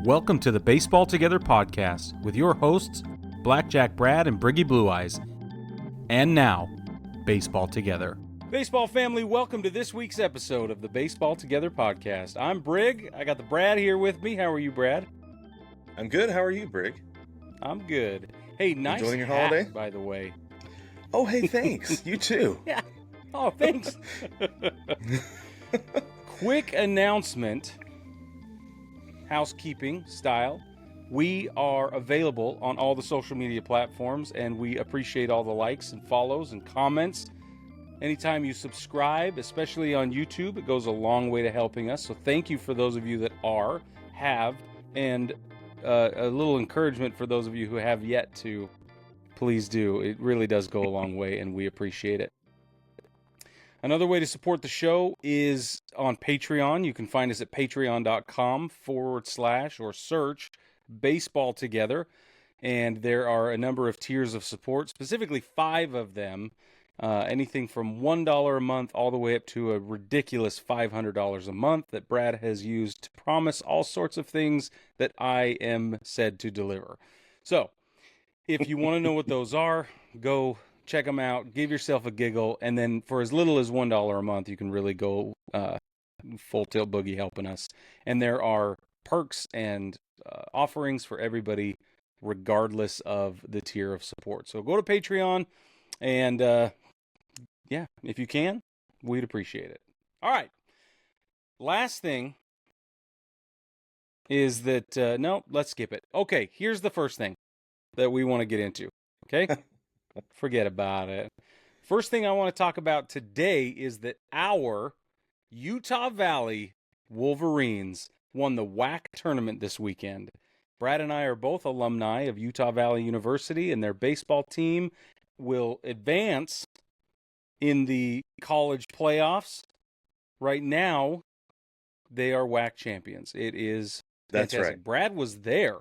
Welcome to the Baseball Together podcast with your hosts, Blackjack Brad and Briggy Blue Eyes. And now, Baseball Together. Baseball family, welcome to this week's episode of the Baseball Together podcast. I'm Brig. I got the Brad here with me. How are you, Brad? I'm good. How are you, Brig? I'm good. Hey, nice enjoying your hat, holiday, by the way. Oh, hey, thanks. You too. Yeah. Oh, thanks. Quick announcement, housekeeping style. We are available on all the social media platforms, and we appreciate all the likes and follows and comments. Anytime you subscribe, especially on YouTube, it goes a long way to helping us. So thank you for those of you that have, and a little encouragement for those of you who have yet to. Please do. It really does go a long way, and we appreciate it. Another way to support the show is on Patreon. You can find us at patreon.com/ or search Baseball Together. And there are a number of tiers of support, specifically 5 of them. Anything from $1 a month all the way up to a ridiculous $500 a month that Brad has used to promise all sorts of things that I am said to deliver. So, if you want to know what those are, go check them out, give yourself a giggle, and then for as little as $1 a month, you can really go full tilt boogie helping us. And there are perks and offerings for everybody, regardless of the tier of support. So go to Patreon, and yeah, if you can, we'd appreciate it. All right. Last thing is that, no, let's skip it. Okay, here's the first thing that we want to get into. Okay? Forget about it. First thing I want to talk about today is that our Utah Valley Wolverines won the WAC tournament this weekend. Brad and I are both alumni of Utah Valley University, and their baseball team will advance in the college playoffs. Right now, they are WAC champions. It is fantastic. That's right. Brad was there.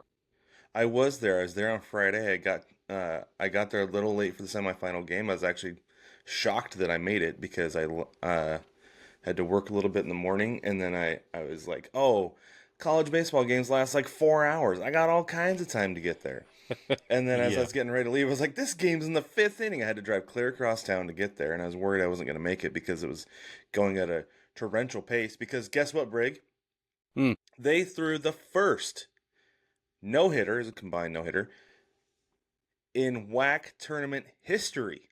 I was there. I was there on Friday. I got there a little late for the semifinal game. I was actually shocked that I made it because I had to work a little bit in the morning, and then I was like, oh, college baseball games last like 4 hours. I got all kinds of time to get there. And then as I was getting ready to leave, I was like, this game's in the 5th inning. I had to drive clear across town to get there, and I was worried I wasn't going to make it because it was going at a torrential pace. Because guess what, Brig? They threw the first no-hitter, as a combined no-hitter, in WAC tournament history.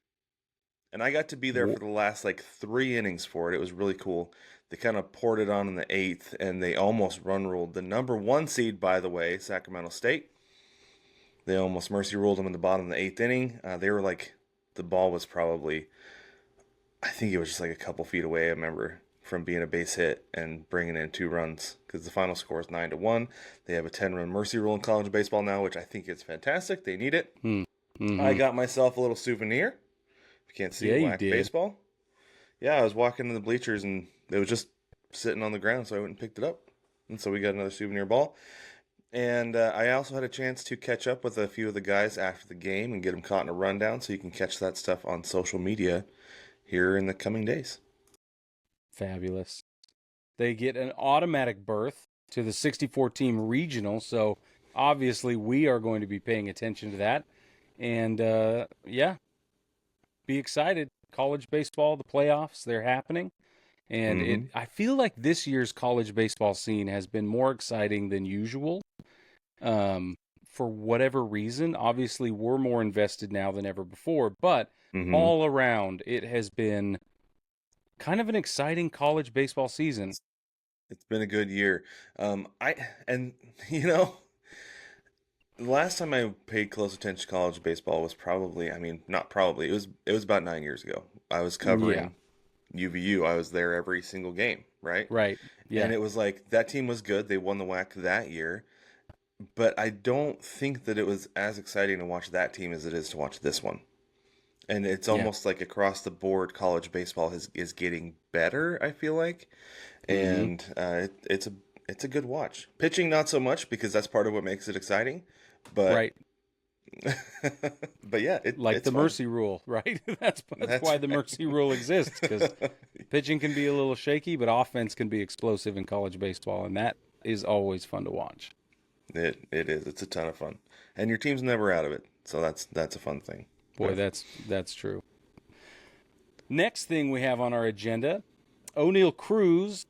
And I got to be there for the last like 3 innings for it. It was really cool. They kind of poured it on in the 8th, and they almost run-ruled the number 1 seed, by the way, Sacramento State. They almost mercy ruled them in the bottom of the 8th inning. They were like, the ball was probably, I think it was just like a couple feet away, I remember, from being a base hit and bringing in 2 runs, because the final score is 9-1. They have a 10-run mercy rule in college baseball now, which I think is fantastic. They need it. Mm-hmm. I got myself a little souvenir. If you can't see WAC baseball. Yeah, I was walking in the bleachers, and it was just sitting on the ground, so I went and picked it up. And so we got another souvenir ball. And I also had a chance to catch up with a few of the guys after the game and get them caught in a rundown, so you can catch that stuff on social media here in the coming days. Fabulous. They get an automatic berth to the 64-team regional, so obviously we are going to be paying attention to that. And, be excited. College baseball, the playoffs, they're happening. And I feel like this year's college baseball scene has been more exciting than usual. For whatever reason, obviously we're more invested now than ever before, but all around it has been kind of an exciting college baseball season. It's been a good year. The last time I paid close attention to college baseball was probably, it was about 9 years ago. I was covering UVU. I was there every single game, right? Right. Yeah. And it was like, that team was good. They won the WAC that year. But I don't think that it was as exciting to watch that team as it is to watch this one. And it's almost like across the board, college baseball is getting better, I feel like. And it's a good watch. Pitching, not so much, because that's part of what makes it exciting. But right. But yeah, it's the fun. mercy rule, right? That's why the mercy rule exists, because pitching can be a little shaky, but offense can be explosive in college baseball, and that is always fun to watch. It is. It's a ton of fun, and your team's never out of it. So that's a fun thing. Boy, that's true. Next thing we have on our agenda, Oneil Cruz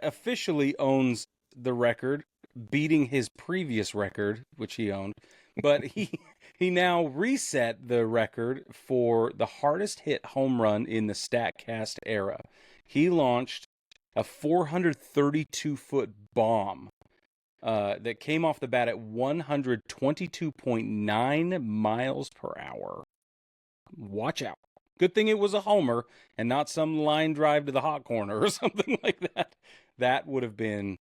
officially owns the record, beating his previous record, which he owned. But he now reset the record for the hardest hit home run in the StatCast era. He launched a 432-foot bomb that came off the bat at 122.9 miles per hour. Watch out. Good thing it was a homer and not some line drive to the hot corner or something like that. That would have been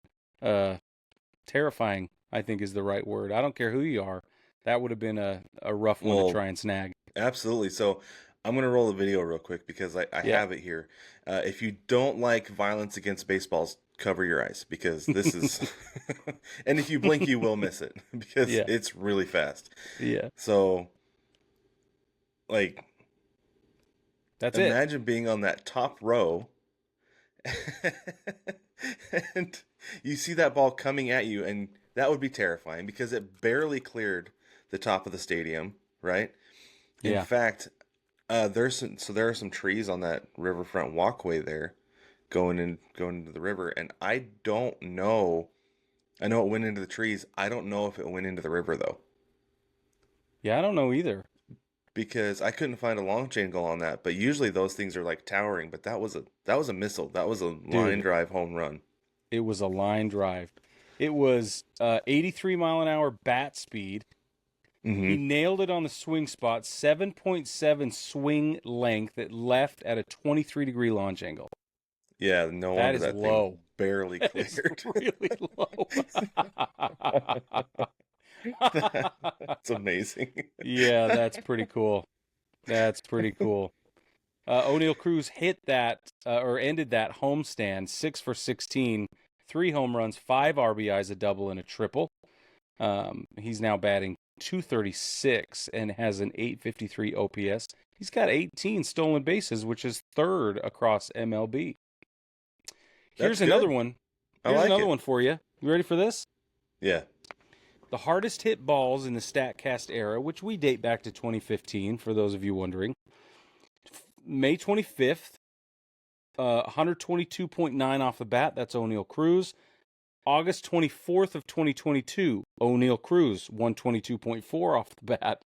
terrifying, I think is the right word. I don't care who you are. That would have been a rough one to try and snag. Absolutely. So I'm going to roll the video real quick because I have it here. If you don't like violence against baseballs, cover your eyes because this is... and if you blink, you will miss it because it's really fast. Yeah. So, like... Imagine being on that top row and you see that ball coming at you, and that would be terrifying because it barely cleared the top of the stadium, right? Yeah. In fact, there are some trees on that riverfront walkway there going into the river, and I don't know. I know it went into the trees. I don't know if it went into the river though. Yeah, I don't know either. Because I couldn't find a long chain goal on that, but usually those things are like towering. But that was a missile. That was a line drive home run. It was a line drive. It was 83 mile an hour bat speed. Mm-hmm. He nailed it on the swing spot. 7.7 swing length. It left at a 23-degree launch angle. Yeah, no wonder that low. Thing barely cleared. That is really low. That's amazing. Yeah, that's pretty cool. That's pretty cool. Oneil Cruz hit that or ended that homestand 6 for 16, 3 home runs, 5 RBIs, a double and a triple. He's now batting .236 and has an .853 OPS. He's got 18 stolen bases, which is third across MLB. Here's another one. Here's another one for you. You ready for this? Yeah. The hardest hit balls in the StatCast era, which we date back to 2015, for those of you wondering. May 25th, 122.9 off the bat. That's Oneil Cruz. August 24th of 2022, Oneil Cruz, 122.4 off the bat.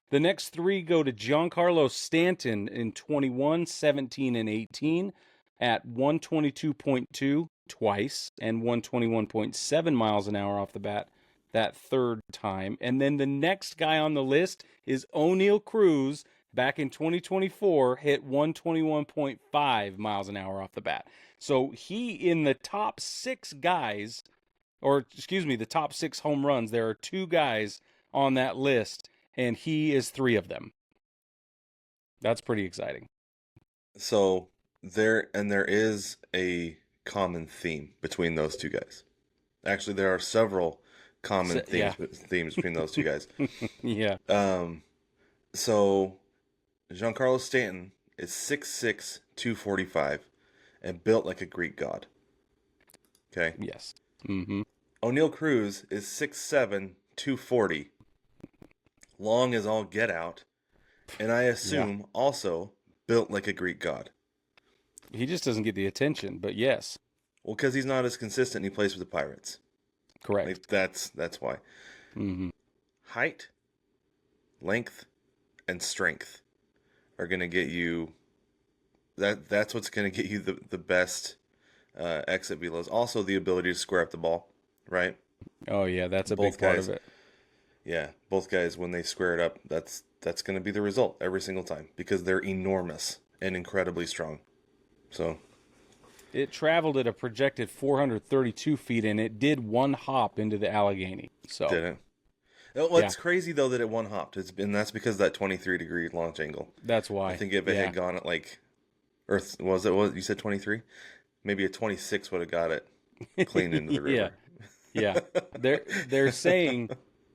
The next 3 go to Giancarlo Stanton in 21, 17, and 18 at 122.2 twice and 121.7 miles an hour off the bat that third time. And then the next guy on the list is Oneil Cruz, back in 2024, hit 121.5 miles an hour off the bat. So he, in the top 6 guys, the top 6 home runs, there are 2 guys on that list, and he is 3 of them. That's pretty exciting. So there is a common theme between those 2 guys. Actually, there are several common themes between those 2 guys. Yeah. So Giancarlo Stanton is 6'6", 245, and built like a Greek god. Okay? Yes. Mm-hmm. Oneil Cruz is 6'7", 240, long as all get out, and I assume also built like a Greek god. He just doesn't get the attention, but yes. Well, because he's not as consistent, he plays for the Pirates. Correct. Like, that's why. Mm-hmm. Height, length, and strength are going to get you... That's what's going to get you the best exit velos. Also, the ability to square up the ball, right? Oh, yeah, that's a big part of it. Yeah, both guys, when they square it up, that's going to be the result every single time because they're enormous and incredibly strong. So... It traveled at a projected 432 feet, and it did one hop into the Allegheny. So did it? Well, it's crazy though that it one hopped. And that's because of that 23-degree launch angle. That's why. I think if it had gone at like, was you said 23? Maybe a 26 would have got it clean into the river. Yeah. They're saying.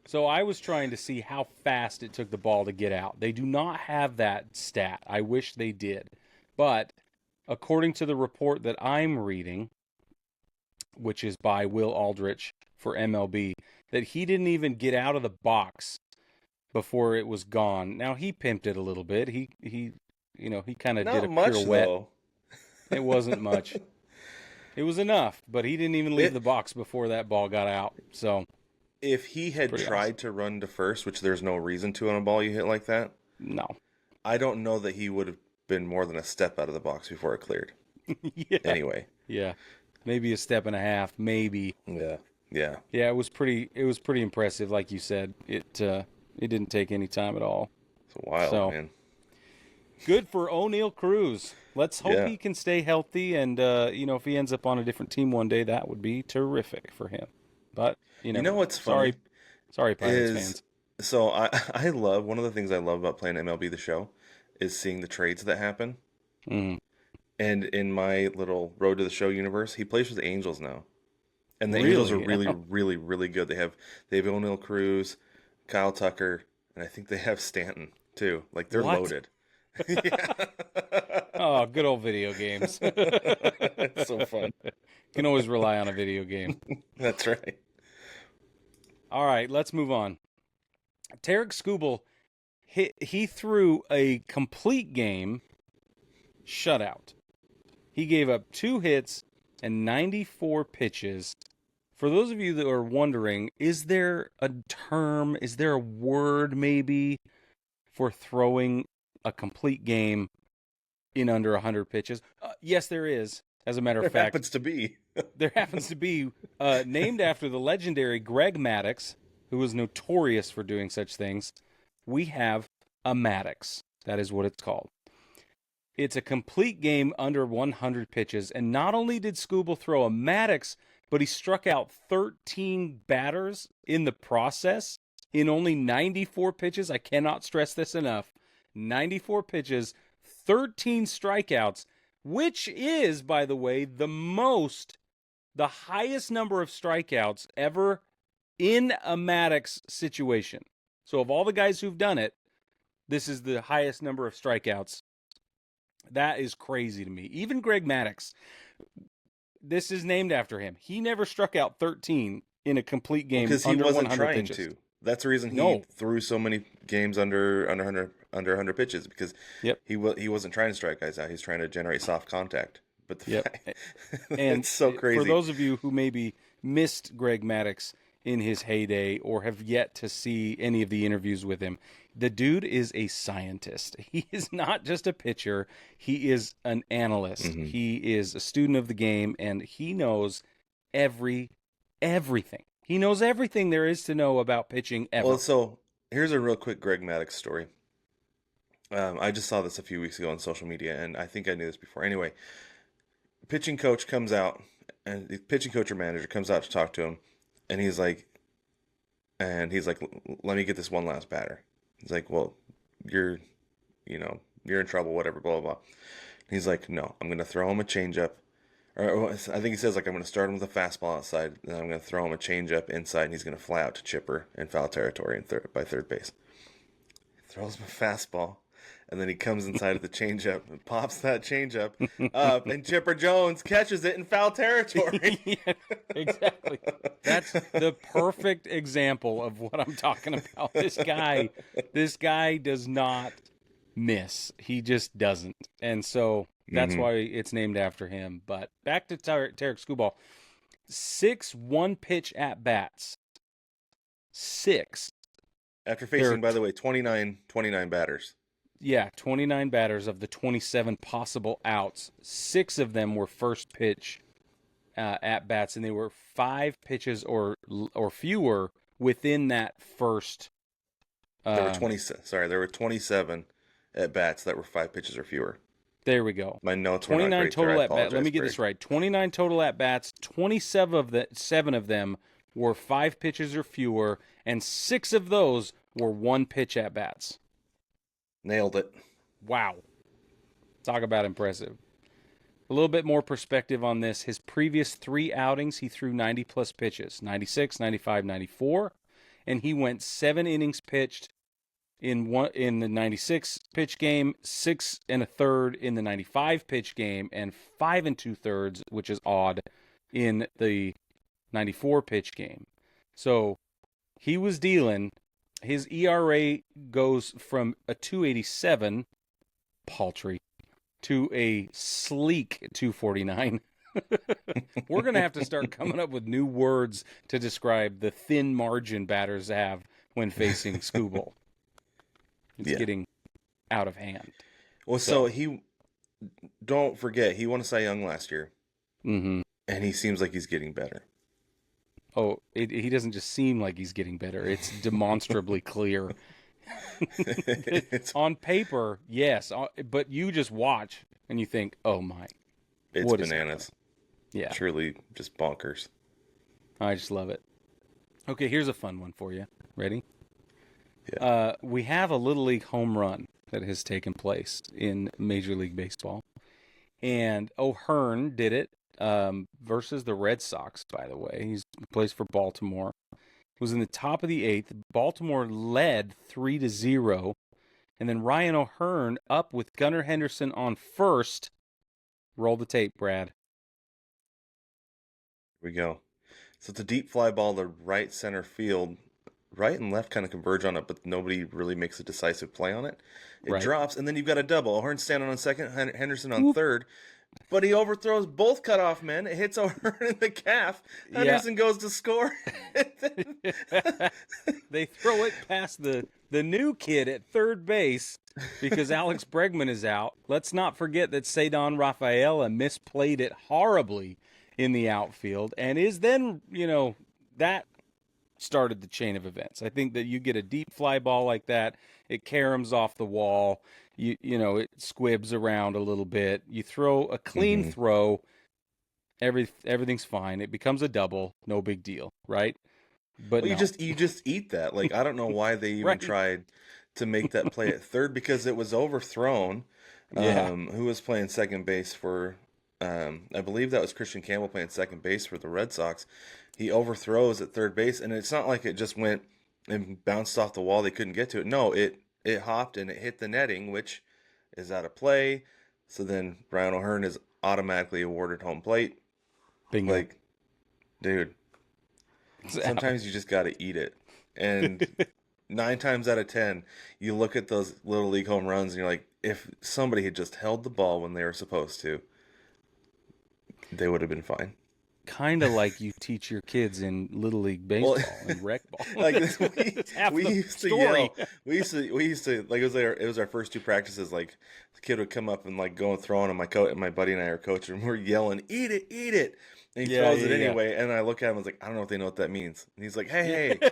So I was trying to see how fast it took the ball to get out. They do not have that stat. I wish they did, but according to the report that I'm reading, which is by Will Aldrich for MLB that he didn't even get out of the box before it was gone. Now, he pimped it a little bit. He kind of did a much, pirouette. though. It wasn't much. It was enough, but he didn't even leave the box before that ball got out. So, if he had tried to run to first, which there's no reason to on a ball you hit like that, no, I don't know that he would have been more than a step out of the box before it cleared. Yeah. Anyway. Yeah. Maybe a step and a half, maybe. Yeah. Yeah. Yeah, it was pretty impressive, like you said. It didn't take any time at all. It's wild, man. Good for Oneil Cruz. Let's hope he can stay healthy, and if he ends up on a different team one day, that would be terrific for him. But you know what's funny? Sorry, Pirates fans. So I love, one of the things I love about playing MLB The Show is seeing the trades that happen. Mm. And in my little Road to the Show universe, he plays for the Angels now. And the Really? Angels are really, really, really good. They have Oneil Cruz, Kyle Tucker, and I think they have Stanton too. Like, they're loaded. Oh, good old video games. It's so fun. Can always rely on a video game. That's right. All right, let's move on. Tarik Skubal, he threw a complete game shutout. He gave up 2 hits and 94 pitches. For those of you that are wondering, is there a term, is there a word maybe for throwing a complete game in under 100 pitches? Yes, there is. As a matter of fact, there happens to be named after the legendary Greg Maddux, who was notorious for doing such things. We have a Maddux. That is what it's called. It's a complete game under 100 pitches, and not only did Skubal throw a Maddux, but he struck out 13 batters in the process in only 94 pitches. I cannot stress this enough. 94 pitches, 13 strikeouts, which is, by the way, the highest number of strikeouts ever in a Maddux situation. So of all the guys who've done it, this is the highest number of strikeouts. That is crazy to me. Even Greg Maddux, this is named after him. He never struck out 13 in a complete game because under he wasn't 100 trying pitches. to. That's the reason he threw so many games under 100 pitches, because he wasn't trying to strike guys out. He's trying to generate soft contact. But and it's so crazy. For those of you who maybe missed Greg Maddux in his heyday or have yet to see any of the interviews with him, the dude is a scientist. He is not just a pitcher. He is an analyst. Mm-hmm. He is a student of the game, and he knows everything. He knows everything there is to know about pitching ever. Well, so here's a real quick Greg Maddux story. I just saw this a few weeks ago on social media, and I think I knew this before. Anyway, pitching coach comes out, and the pitching coach or manager comes out to talk to him, and he's like, let me get this one last batter. He's like, well, you're in trouble, whatever, blah, blah, blah. He's like, no, I'm going to throw him a changeup. Or I think he says, like, I'm going to start him with a fastball outside, and I'm going to throw him a changeup inside, and he's going to fly out to chipper in foul territory by third base. He throws him a fastball, and then he comes inside of the changeup and pops that changeup up, and Chipper Jones catches it in foul territory. Yeah, exactly. That's the perfect example of what I'm talking about. This guy does not miss. He just doesn't. And so that's why it's named after him. But back to Tarik Skubal. 6 one-pitch at-bats. 6. After facing, by the way, 29 batters. Yeah, 29 batters of the 27 possible outs. 6 of them were first pitch at-bats, and they were 5 pitches or fewer within that first. There were 27 at-bats that were 5 pitches or fewer. There we go. My notes were 29 total at-bats. Let me get this right. 29 total at-bats, 7 of them were 5 pitches or fewer, and 6 of those were 1 pitch at-bats. Nailed it. Wow. Talk about impressive. A little bit more perspective on this. His previous 3 outings, he threw 90-plus pitches, 96, 95, 94, and he went 7 innings pitched in the 96-pitch game, 6 1/3 in the 95-pitch game, and 5 2/3, which is odd, in the 94-pitch game. So he was dealing. His ERA goes from a 287, paltry, to a sleek 249. We're going to have to start coming up with new words to describe the thin margin batters have when facing Skubal. It's getting out of hand. Well, so he, don't forget, he won a Cy Young last year. Mm-hmm. And he seems like he's getting better. Oh, he doesn't just seem like he's getting better. It's demonstrably clear. On paper, yes. But you just watch and you think, oh my. It's bananas. Yeah. Truly just bonkers. I just love it. Okay, here's a fun one for you. Ready? Yeah. We have a Little League home run that has taken place in Major League Baseball. And O'Hearn did it versus the Red Sox, by the way. He plays for Baltimore. It was in the top of the 8th. Baltimore led 3-0. And then Ryan O'Hearn up with Gunnar Henderson on first. Roll the tape, Brad. Here we go. So it's a deep fly ball to right center field. Right and left kind of converge on it, but nobody really makes a decisive play on it. It drops, and then you've got a double. O'Hearn standing on second, Henderson on third. But he overthrows both cutoff men. It hits O'Hearn in the calf. Henderson goes to score. They throw it past the new kid at third base because Alex Bregman is out. Let's not forget that Cedon Rafaela misplayed it horribly in the outfield and is then, that started the chain of events. I think that you get a deep fly ball like that, it caroms off the wall, it squibs around a little bit. You throw a clean throw, everything's fine. It becomes a double, no big deal, right? But you just eat that. Like, I don't know why they even tried to make that play at third because it was overthrown. Who was playing second base for I believe that was Christian Campbell playing second base for the Red Sox. He overthrows at third base, and it's not like it just went and bounced off the wall. They couldn't get to it. No, it hopped and it hit the netting, which is out of play. So then Ryan O'Hearn is automatically awarded home plate. Bingo. Like, dude, sometimes you just got to eat it. And 9 times out of 10, you look at those Little League home runs and you're like, if somebody had just held the ball when they were supposed to, they would have been fine. Kind of like you teach your kids in Little League baseball and rec ball. Like we used to yell. We used to like it was our first 2 practices. Like the kid would come up and like go and throw on, and my buddy and I are coaching, and we're yelling, "Eat it, eat it!" And he throws it anyway. And I look at him, and I was like, "I don't know if they know what that means." And he's like, "Hey, do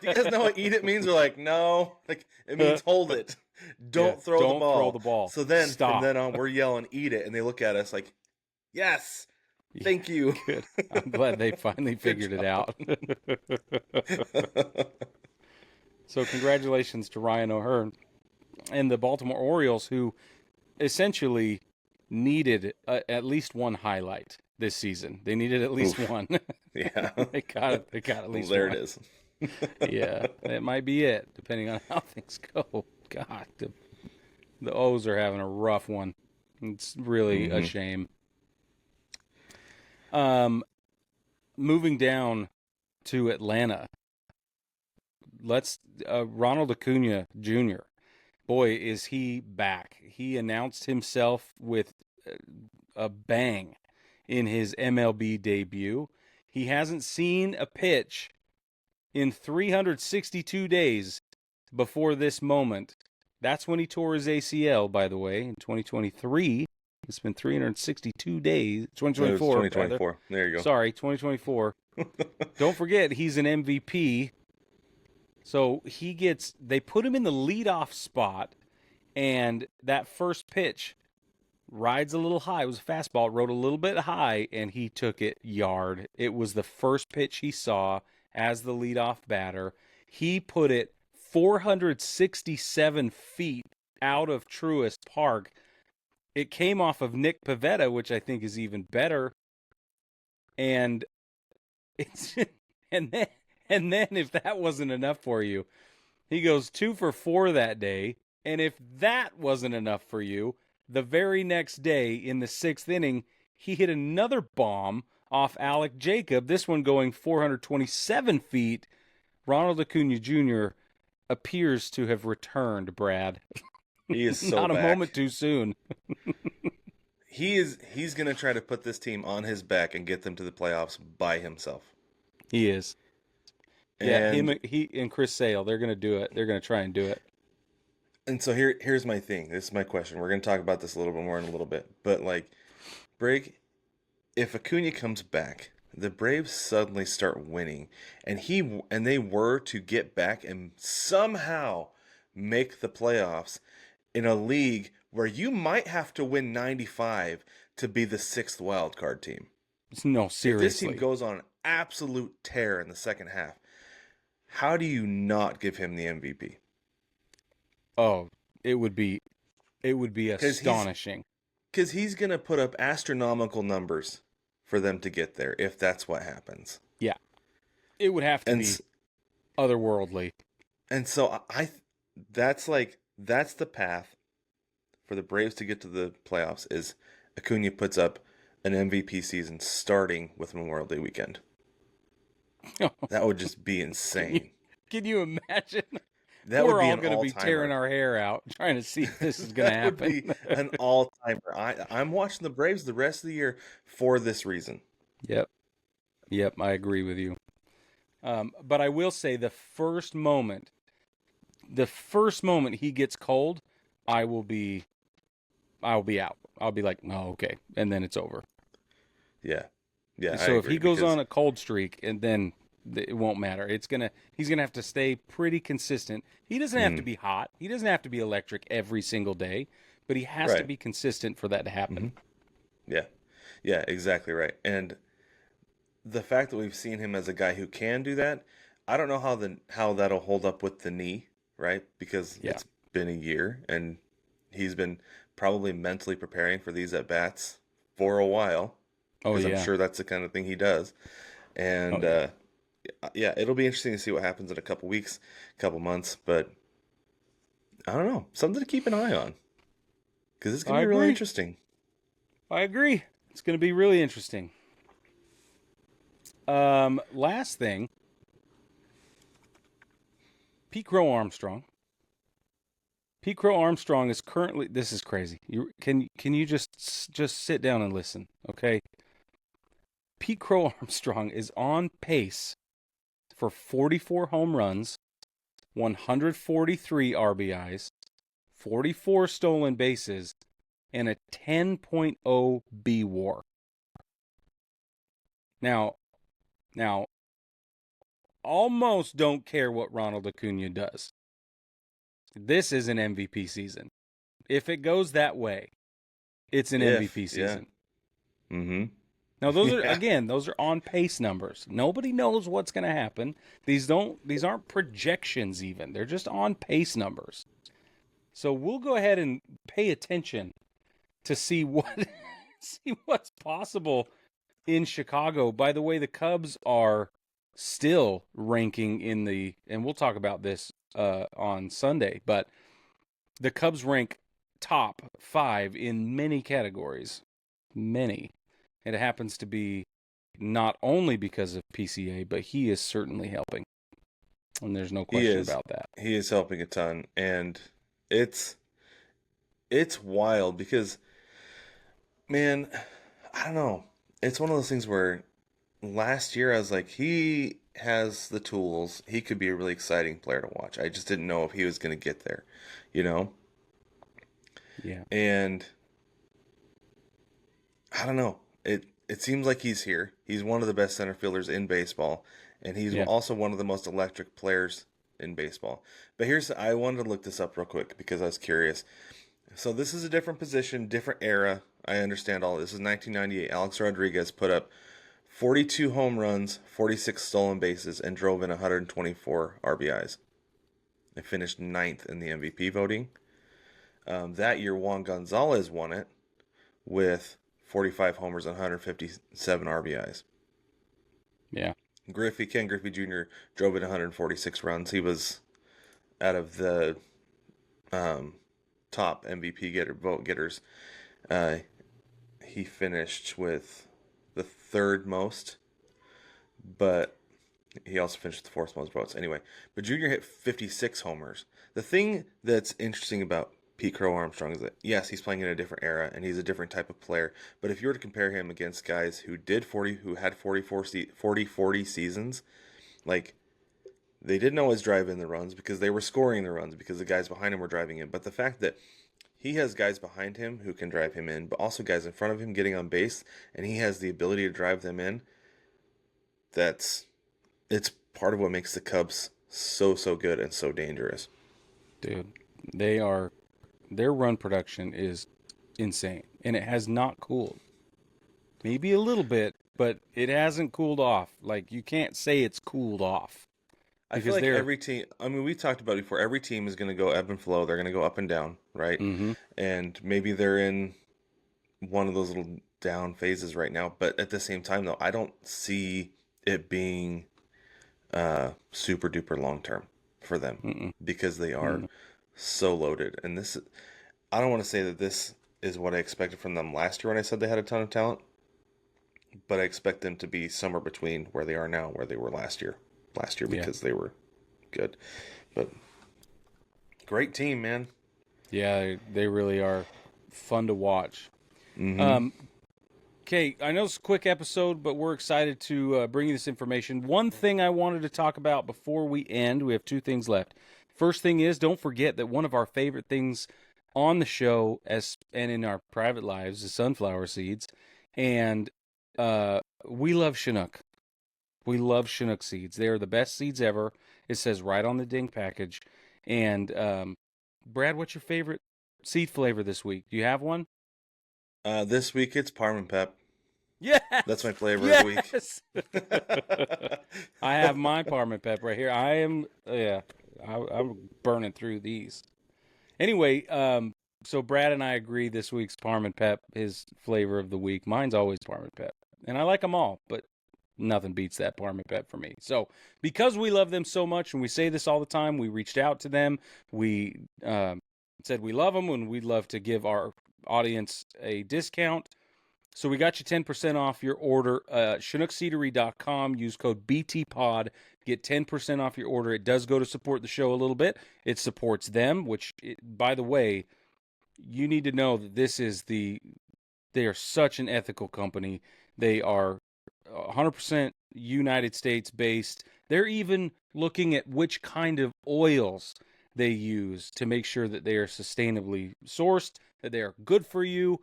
you guys know what eat it means?" We're like, "No, like it means hold it. Don't throw the ball." So then from then on, we're yelling, "Eat it!" And they look at us like, "Yes." Thank you. Good. I'm glad they finally figured it out. So congratulations to Ryan O'Hearn and the Baltimore Orioles, who essentially needed at least one highlight this season. They needed at least one. Yeah. They got at least there one. It is. Yeah, that might be it, depending on how things go. God, the O's are having a rough one. It's really a shame. Moving down to Atlanta, Ronald Acuna Jr. Boy, is he back. He announced himself with a bang in his MLB debut. He hasn't seen a pitch in 362 days before this moment. That's when he tore his ACL, by the way, in 2023. It's been 362 days. 2024. 2024. Rather. There you go. Sorry, 2024. Don't forget, he's an MVP. So they put him in the leadoff spot, and that first pitch rides a little high. It was a fastball. It rode a little bit high, and he took it yard. It was the first pitch he saw as the leadoff batter. He put it 467 feet out of Truist Park. It came off of Nick Pivetta, which I think is even better. And and then if that wasn't enough for you, he goes 2 for 4 that day. And if that wasn't enough for you, the very next day in the 6th inning, he hit another bomb off Alec Jacob. This one going 427 feet. Ronald Acuna Jr. appears to have returned, Brad. He is so Not a back. moment too soon. He's going to try to put this team on his back and get them to the playoffs by himself. He is. And, he and Chris Sale, they're going to do it. They're going to try and do it. And so here's my thing. This is my question. We're going to talk about this a little bit more in a little bit. But, like, Brig, if Acuna comes back, the Braves suddenly start winning, and they were to get back and somehow make the playoffs in a league where you might have to win 95 to be the 6th wild card team. No, seriously. If this team goes on an absolute tear in the second half, how do you not give him the MVP? Oh, it would be astonishing. Because he's going to put up astronomical numbers for them to get there if that's what happens. Yeah. It would have to be otherworldly. And so that's the path for the Braves to get to the playoffs is Acuna puts up an MVP season starting with Memorial Day weekend. That would just be insane. Can you imagine? We're all going to be tearing our hair out trying to see if this is going to happen. Would be an all-timer. I'm watching the Braves the rest of the year for this reason. Yep, I agree with you. But I will say the first moment he gets cold, I will be out. I'll be like, oh, okay, and then it's over. Yeah. So if he goes on a cold streak, and then it won't matter. He's gonna have to stay pretty consistent. He doesn't have to be hot. He doesn't have to be electric every single day, but he has to be consistent for that to happen. Mm-hmm. Yeah, exactly right. And the fact that we've seen him as a guy who can do that, I don't know how that'll hold up with the knee, right? Because it's been a year, and he's been probably mentally preparing for these at bats for a while. Oh yeah, I'm sure that's the kind of thing he does. And it'll be interesting to see what happens in a couple weeks, couple months. But I don't know, something to keep an eye on because it's going to be really interesting. I agree. It's going to be really interesting. Last thing, Pete Crow-Armstrong. Pete Crow-Armstrong is currently. This is crazy. Can you just sit down and listen, okay? Pete Crow-Armstrong is on pace for 44 home runs, 143 RBIs, 44 stolen bases, and a 10.0 B WAR. Now, almost don't care what Ronald Acuna does. This is an MVP season. If it goes that way, it's an MVP season. Yeah. Mm-hmm. Now those are on pace numbers. Nobody knows what's going to happen. These aren't projections even. They're just on pace numbers. So we'll go ahead and pay attention to see what's possible in Chicago. By the way, the Cubs are still ranking and we'll talk about this on Sunday, but the Cubs rank top 5 in many categories. Many. It happens to be not only because of PCA, but he is certainly helping. And there's no question about that. He is helping a ton. And it's wild because, man, I don't know. It's one of those things where last year I was like, he has the tools. He could be a really exciting player to watch. I just didn't know if he was going to get there, Yeah. And I don't know. It seems like he's here. He's one of the best center fielders in baseball, and he's also one of the most electric players in baseball. But I wanted to look this up real quick because I was curious. So this is a different position, different era. I understand all this. This is 1998. Alex Rodriguez put up 42 home runs, 46 stolen bases, and drove in 124 RBIs. They finished 9th in the MVP voting. That year, Juan Gonzalez won it with 45 homers and 157 RBIs. Yeah. Ken Griffey Jr. drove in 146 runs. He was out of the top MVP vote getters. He finished with the third most, but he also finished the fourth most votes. Anyway, but Junior hit 56 homers. The thing that's interesting about Pete Crow-Armstrong is that, yes, he's playing in a different era and he's a different type of player. But if you were to compare him against guys who had 40 seasons, like, they didn't always drive in the runs because they were scoring the runs because the guys behind him were driving in. But the fact that he has guys behind him who can drive him in, but also guys in front of him getting on base, and he has the ability to drive them in, it's part of what makes the Cubs so good and so dangerous. Dude, their run production is insane, and it has not cooled. Maybe a little bit, but it hasn't cooled off. Like, you can't say it's cooled off. I feel like every team, I mean, we talked about it before, every team is going to go ebb and flow. They're going to go up and down, right? Mm-hmm. And maybe they're in one of those little down phases right now. But at the same time, though, I don't see it being super duper long term for them because they are so loaded. And this, I don't want to say that this is what I expected from them last year when I said they had a ton of talent, but I expect them to be somewhere between where they are now, where they were last year because they were good. But great team, man. Yeah, they really are fun to watch. Mm-hmm. Okay, I know it's a quick episode, but we're excited to bring you this information. One thing I wanted to talk about before we end, we have two things left. First thing is, don't forget that one of our favorite things on the show and in our private lives is sunflower seeds. And we love Chinook. We love Chinook seeds. They are the best seeds ever. It says right on the ding package. And Brad, what's your favorite seed flavor this week? Do you have one? This week it's Parma Pep. Yeah, that's my flavor of the week. I have my Parma Pep right here. I'm burning through these. Anyway, so Brad and I agree this week's Parma Pep is flavor of the week. Mine's always Parma Pep, and I like them all, but nothing beats that Parma Pep for me. So because we love them so much, and we say this all the time, we reached out to them. We said we love them, and we'd love to give our audience a discount. So we got you 10% off your order. ChinookSeedery.com. Use code BTPOD. Get 10% off your order. It does go to support the show a little bit. It supports them, by the way, you need to know that they are such an ethical company. They are 100% United States based. They're even looking at which kind of oils they use to make sure that they are sustainably sourced, that they are good for you,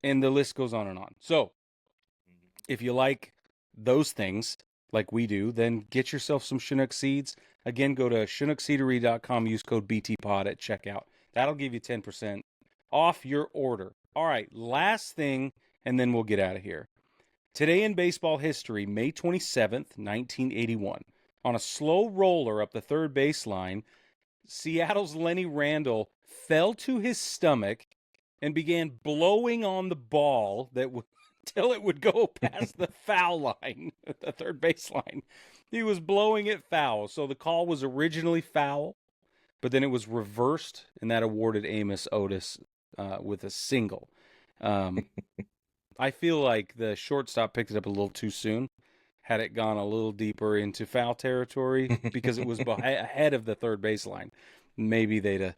and the list goes on and on. So if you like those things like we do, then get yourself some Chinook seeds. Again, go to ChinookSeedery.com, use code BTPOD at checkout. That'll give you 10% off your order. All right, last thing, and then we'll get out of here. Today in baseball history, May 27th, 1981, on a slow roller up the third baseline, Seattle's Lenny Randle fell to his stomach and began blowing on the ball until it would go past the foul line, the third baseline. He was blowing it foul. So the call was originally foul, but then it was reversed, and that awarded Amos Otis with a single. I feel like the shortstop picked it up a little too soon. Had it gone a little deeper into foul territory because it was ahead of the third baseline, maybe they'd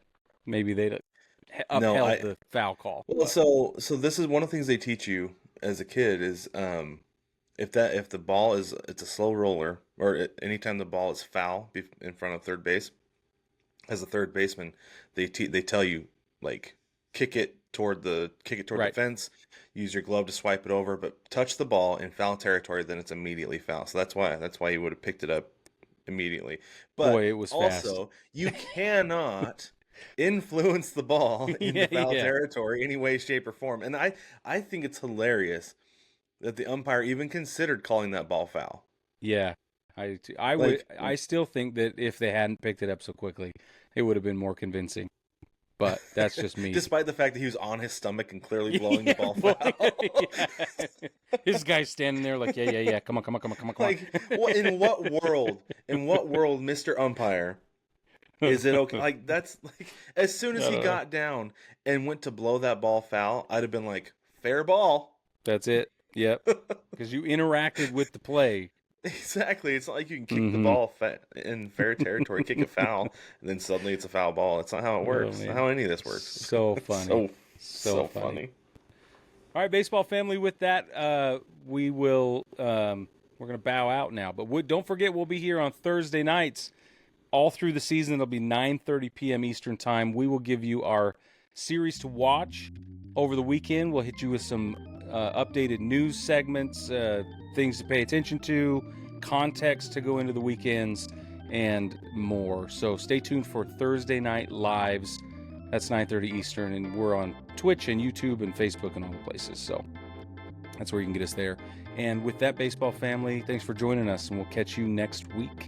upheld the foul call. Well, so this is one of the things they teach you as a kid is if the ball it's a slow roller, or anytime the ball is foul in front of third base, as a third baseman, they tell you, like, kick it toward the fence, use your glove to swipe it over, but touch the ball in foul territory, then it's immediately foul. So that's why you would have picked it up immediately. But boy, it was also fast. You cannot influence the ball in the foul territory any way, shape, or form. And I think it's hilarious that the umpire even considered calling that ball foul. Yeah, I still think that if they hadn't picked it up so quickly, it would have been more convincing. But that's just me. Despite the fact that he was on his stomach and clearly blowing the ball foul. His guy's standing there like, yeah. Come on. Like, in what world, Mr. Umpire, is it okay? Like, that's like, as soon as he got down and went to blow that ball foul, I'd have been like, fair ball. That's it. Yep. Because you interacted with the play. Exactly. It's not like you can kick the ball in fair territory, kick a foul, and then suddenly it's a foul ball. It's not how it works. It's not how any of this works. So funny. so funny. All right, baseball family, with that, we will, we're going to bow out now. But don't forget, we'll be here on Thursday nights all through the season. It'll be 9:30 p.m. Eastern time. We will give you our series to watch over the weekend. We'll hit you with some updated news segments, things to pay attention to, context to go into the weekends, and more. So stay tuned for Thursday Night Lives. That's 9:30 Eastern, and we're on Twitch and YouTube and Facebook and all the places. So that's where you can get us there. And with that, baseball family, thanks for joining us, and we'll catch you next week.